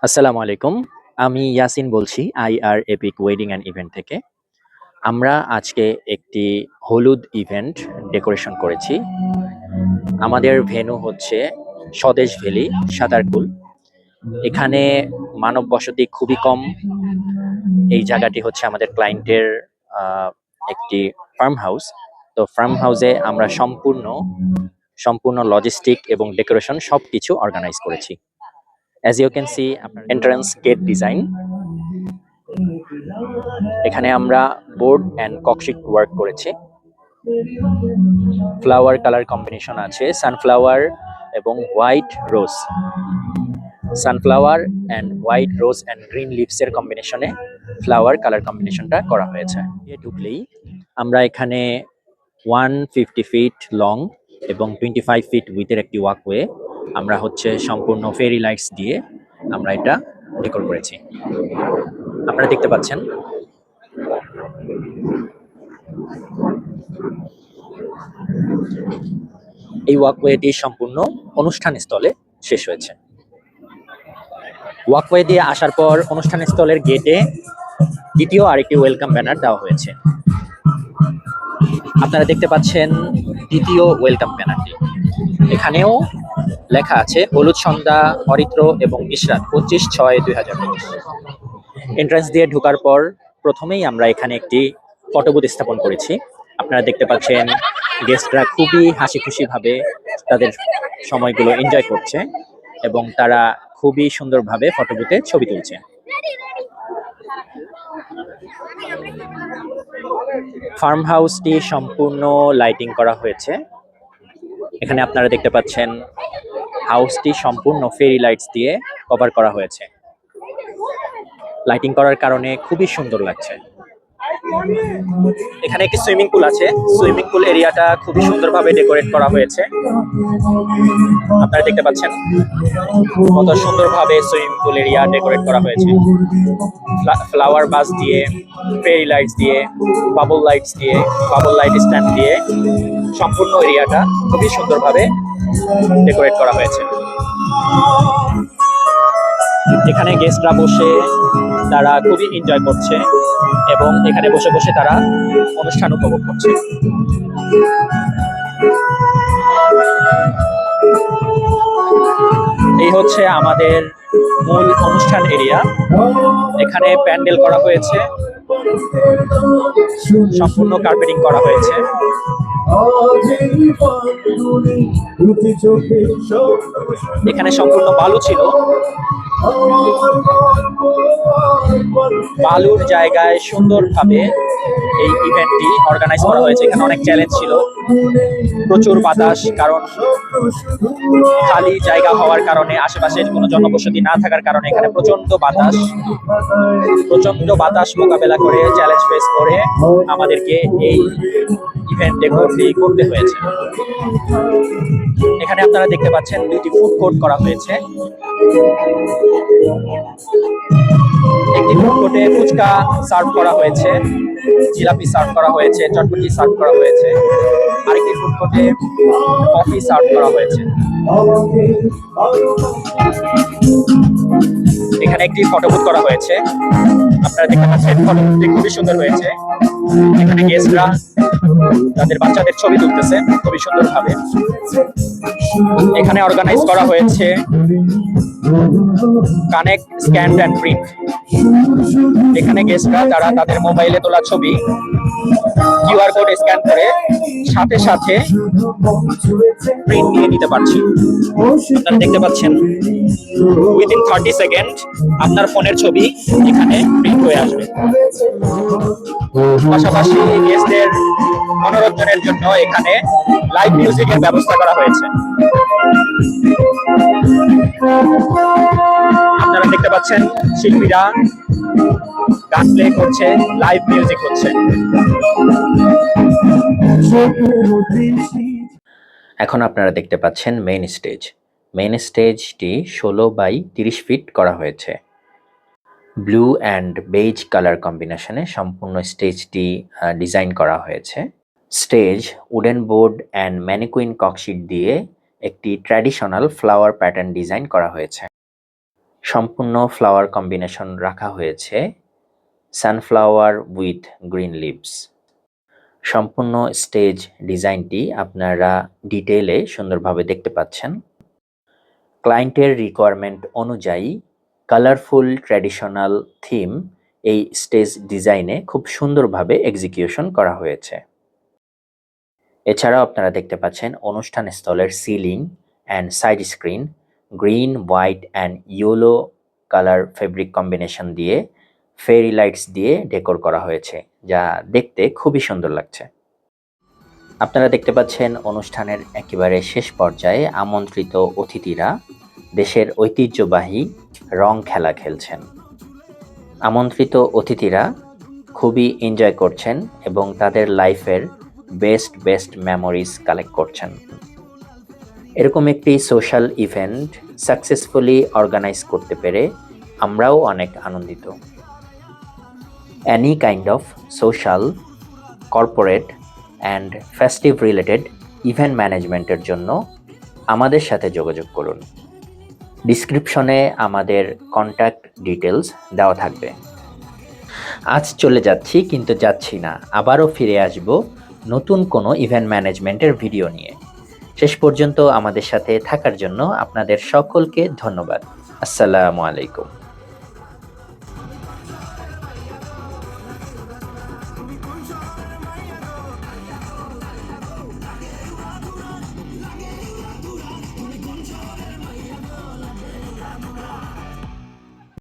আসসালামু আলাইকুম। আমি ইয়াসিন বলছি IR epic wedding and event থেকে। আমরা আজকে একটি হলুদ ইভেন্ট ডেকোরেশন করেছি। আমাদের ভেন্যু হচ্ছে স্বদেশ ভ্যালি, সাতারকুল। এখানে মানব বসতি খুবই কম। এই জায়গাটি হচ্ছে আমাদের ক্লায়েন্টের একটি ফার্ম হাউস। তো ফার্ম হাউসে আমরা সম্পূর্ণ লজিস্টিক এবং ডেকোরেশন সবকিছু অর্গানাইজ করেছি। অ্যাজ ইউ ক্যান সি আপনার এন্ট্রান্স গেট ডিজাইন। এখানে আমরা বোর্ড অ্যান্ড ককশিট ওয়ার্ক করেছি। ফ্লাওয়ার কালার কম্বিনেশন আছে সানফ্লাওয়ার এবং white rose. Sunflower and white rose and green লিভসের কম্বিনেশনে ফ্লাওয়ার কালার কম্বিনেশনটা করা হয়েছে। ঢুকলেই আমরা এখানে 150 ফিট লং এবং 25 ফিট উইথের একটি ওয়াকওয়ে আমরা হচ্ছে সম্পূর্ণ ফেরি লাইটস দিয়ে আমরা এটা ডেকোর করেছি। আপনারা দেখতে পাচ্ছেন। এই ওয়াকওয়েটি সম্পূর্ণ অনুষ্ঠান স্থলে শেষ হয়েছে। ওয়াকওয়ে দিয়ে আসার পর অনুষ্ঠান স্থলের গেটে দ্বিতীয় আরেকটি ওয়েলকাম ব্যানার দেওয়া হয়েছে। আপনারা দেখতে পাচ্ছেন দ্বিতীয় ওয়েলকাম ব্যানারটি। এখানেও লেখা আছে হলুদ সন্ধ্যা, অরিত্র এবং ইশরাত 25/6/2023। এন্ট্রান্স দিয়ে ঢোকার পর প্রথমেই আমরা এখানে একটি ফটোবুথ স্থাপন করেছি। আপনারা দেখতে পাচ্ছেন গেস্টরা খুবই হাসি খুশি ভাবে তাদের সময়গুলো এনজয় করছে এবং তারা খুবই সুন্দরভাবে ফটোবুথে ছবি তুলছে। ফার্ম হাউসটি সম্পূর্ণ লাইটিং করা হয়েছে। এখানে আপনারা দেখতে পাচ্ছেন হাউসটি সম্পূর্ণ ফেরি লাইটস দিয়ে কভার করা হয়েছে। লাইটিং করার কারণে খুবই সুন্দর লাগছে। এখানে একটি সুইমিং পুল আছে। সুইমিং পুল এরিয়াটা খুবই সুন্দরভাবে ডেকোরেট করা হয়েছে। আপনারা দেখতে পাচ্ছেন কত সুন্দরভাবে সুইমিং পুল এরিয়া ডেকোরেট করা হয়েছে। ফ্লাওয়ার বাস দিয়ে, ফেরি লাইটস দিয়ে, বাবল লাইট স্ট্যান্ড দিয়ে সম্পূর্ণ এরিয়াটা খুবই সুন্দরভাবে ডেকোরেট করা হয়েছে। এখানে গেস্টরা বসে তারা খুবই এনজয় করছে এবং এখানে বসে বসে তারা অনুষ্ঠান উপভোগ করছে। এই হচ্ছে আমাদের মূল অনুষ্ঠান এরিয়া। এখানে প্যান্ডেল করা হয়েছে, সম্পূর্ণ কার্পেটিং করা হয়েছে। এখানে সম্পূর্ণ বালু ছিল। বালুর জায়গায় সুন্দরভাবে এই ইভেন্টটি অর্গানাইজ করা হয়েছে। এখানে অনেক চ্যালেঞ্জ ছিল, প্রচুর বাতাস, কারণ খালি জায়গা হওয়ার কারণে, আশেপাশে কোনো জনবসতি না থাকার কারণে এখানে প্রচন্ড বাতাস মোকাবেলা করে, চ্যালেঞ্জ ফেস করে আমাদেরকে এই ইভেন্ট ডেকোরটি করতে হয়েছে। এখানে আপনারা দেখতে পাচ্ছেন দুটি ফুড কোর্ট করা হয়েছে। একটি ফুড কোর্টে ফুচকা সার্ভ করা হয়েছে, জিলাপি সার্ভ করা হয়েছে, চটপটি সার্ভ করা হয়েছে। আরেকটি ফুড কোর্টে কফি সার্ভ করা হয়েছে। এখানে একটি ফটোবুথ করা হয়েছে। আপনারা দেখতে পাচ্ছেন ফটোবুথটি খুবই সুন্দর হয়েছে। এখানে গেস্টরা তাদের বাচ্চাদের ছবি তুলতেছে খুবই সুন্দরভাবে। এখানে অর্গানাইজ করা হয়েছে কানেক্ট, স্ক্যান অ্যান্ড প্রিন্ট। এখানে গেস্টরা তারা তাদের মোবাইলে তোলা ছবি কিউআর কোড স্ক্যান করে সাথে সাথে প্রিন্ট নিয়ে নিতে পারছি। আপনারা দেখতে পাচ্ছেন উইদিন 30 সেকেন্ড আপনার ফোনের ছবি এখানে প্রিন্ট হয়ে আসবে। পাশাপাশি গেস্টদের মনোরঞ্জনের জন্য এখানে লাইভ মিউজিকের ব্যবস্থা করা হয়েছে। আপনারা দেখতে পাচ্ছেন শিল্পীরা গান প্লে করছে, লাইভ মিউজিক হচ্ছে। এখন আপনারা দেখতে পাচ্ছেন মেইন স্টেজ। মেইন স্টেজটি 16/30 ফিট করা হয়েছে। ব্লু অ্যান্ড বেজ কালার কম্বিনেশনে সম্পূর্ণ স্টেজটি ডিজাইন করা হয়েছে। Stage wooden board and mannequin cork sheet দিয়ে একটি ট্র্যাডিশনাল ফ্লাওয়ার প্যাটার্ন ডিজাইন করা হয়েছে। সম্পূর্ণ ফ্লাওয়ার কম্বিনেশন রাখা হয়েছে, সানফ্লাওয়ার উইথ গ্রিন লিভস। সম্পূর্ণ স্টেজ ডিজাইনটি আপনারা ডিটেইলে সুন্দরভাবে দেখতে পাচ্ছেন। ক্লায়েন্টের রিকোয়ারমেন্ট অনুযায়ী কালারফুল ট্র্যাডিশনাল থিম এই স্টেজ ডিজাইনে খুব সুন্দরভাবে এক্সিকিউশন করা হয়েছে। এছাড়াও আপনারা দেখতে পাচ্ছেন অনুষ্ঠান স্থলের ceiling and side screen green, white and yellow colour fabric combination দিয়ে ফেরি লাইটস দিয়ে ডেকোর করা হয়েছে, যা দেখতে খুবই সুন্দর লাগছে। আপনারা দেখতে পাচ্ছেন অনুষ্ঠানের একেবারে শেষ পর্যায়ে আমন্ত্রিত অতিথিরা দেশের ঐতিহ্যবাহী রং খেলা খেলছেন। আমন্ত্রিত অতিথিরা খুবই এনজয় করছেন এবং তাদের লাইফের বেস্ট মেমোরিজ কালেক্ট করছেন। এরকম একটি সোশ্যাল ইভেন্ট সাকসেসফুলি অর্গানাইজ করতে পেরে আমরাও অনেক আনন্দিত। Any kind of social, corporate and festive related event ম্যানেজমেন্টের জন্য আমাদের সাথে যোগাযোগ করুন। ডিসক্রিপশনে আমাদের কন্ট্যাক্ট ডিটেলস দেওয়া থাকবে। আজ চলে যাচ্ছি, কিন্তু যাচ্ছি না, আবারও ফিরে আসব নতুন কোনো ইভেন্ট ম্যানেজমেন্টের ভিডিও নিয়ে। শেষ পর্যন্ত আমাদের সাথে থাকার জন্য আপনাদের সকলকে ধন্যবাদ। আসসালামু আলাইকুম।